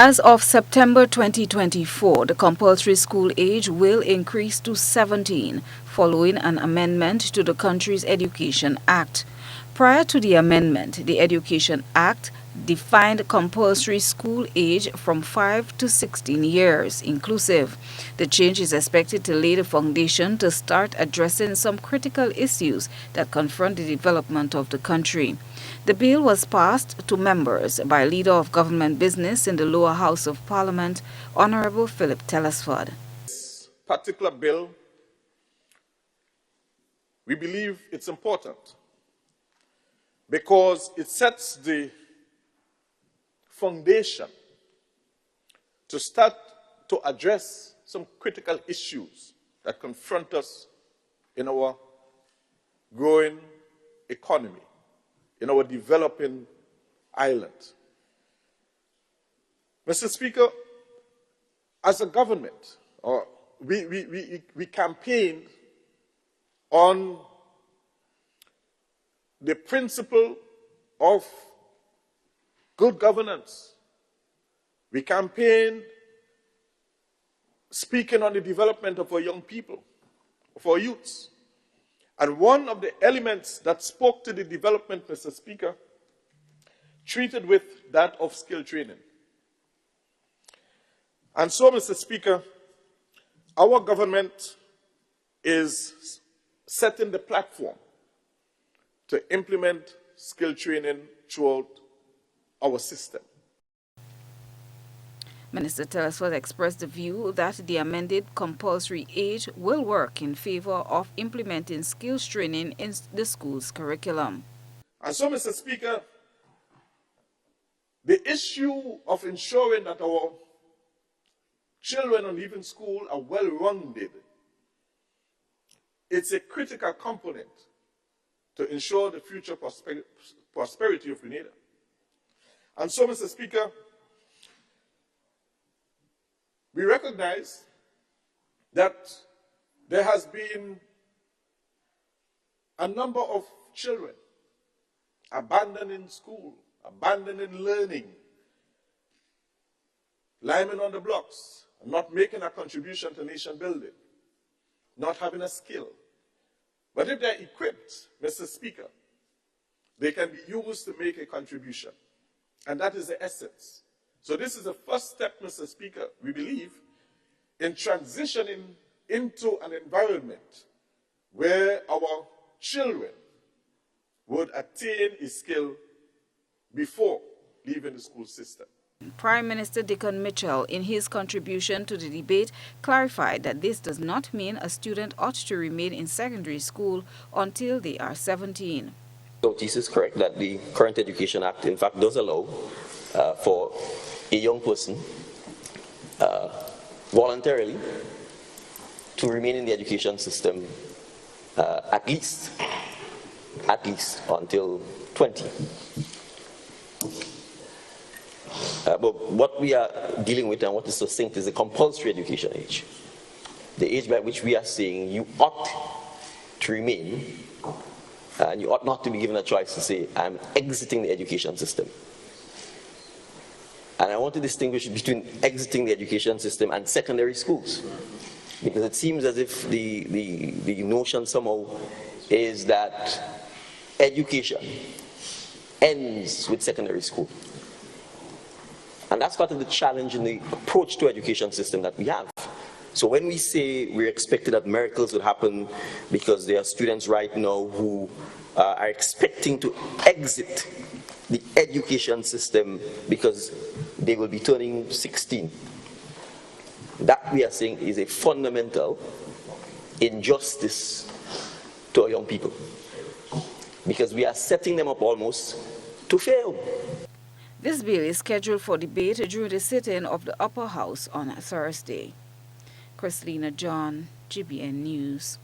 As of September 2024, the compulsory school age will increase to 17, following an amendment to the country's Education Act. Prior to the amendment, the Education Act defined compulsory school age from 5 to 16 years, inclusive. The change is expected to lay the foundation to start addressing some critical issues that confront the development of the country. The bill was passed to members by Leader of Government Business in the Lower House of Parliament, Honorable Philip Telesford. This particular bill, we believe it's important because it sets the foundation to start to address some critical issues that confront us in our growing economy, in our developing island. Mr. Speaker, as a government, we campaigned on the principle of good governance. We campaigned speaking on the development of our young people, of our youths. And one of the elements that spoke to the development, Mr. Speaker, treated with that of skill training. And so, Mr. Speaker, our government is setting the platform to implement skill training throughout our system. Minister Telesford expressed the view that the amended compulsory age will work in favor of implementing skills training in the school's curriculum. And so, Mr. Speaker, the issue of ensuring that our children on leaving school are well-rounded, it's a critical component to ensure the future prosperity of Grenada. And so, Mr. Speaker, we recognize that there has been a number of children abandoning school, abandoning learning, lying on the blocks, not making a contribution to nation building, not having a skill. But if they're equipped, Mr. Speaker, they can be used to make a contribution. And that is the essence. So this is the first step, Mr. Speaker, we believe, in transitioning into an environment where our children would attain a skill before leaving the school system. Prime Minister Dickon Mitchell, in his contribution to the debate, clarified that this does not mean a student ought to remain in secondary school until they are 17. So this is correct that the current Education Act, in fact, does allow for a young person voluntarily to remain in the education system at least until 20. But what we are dealing with and what is succinct is the compulsory education age. The age by which we are saying you ought to remain and you ought not to be given a choice to say, I'm exiting the education system. And I want to distinguish between exiting the education system and secondary schools. Because it seems as if the notion somehow is that education ends with secondary school. And that's part of the challenge in the approach to education system that we have. So when we say we're expecting that miracles would happen because there are students right now who are expecting to exit the education system because they will be turning 16, that we are saying is a fundamental injustice to our young people. Because we are setting them up almost to fail. This bill is scheduled for debate during the sitting of the Upper House on Thursday. Christina John, GBN News.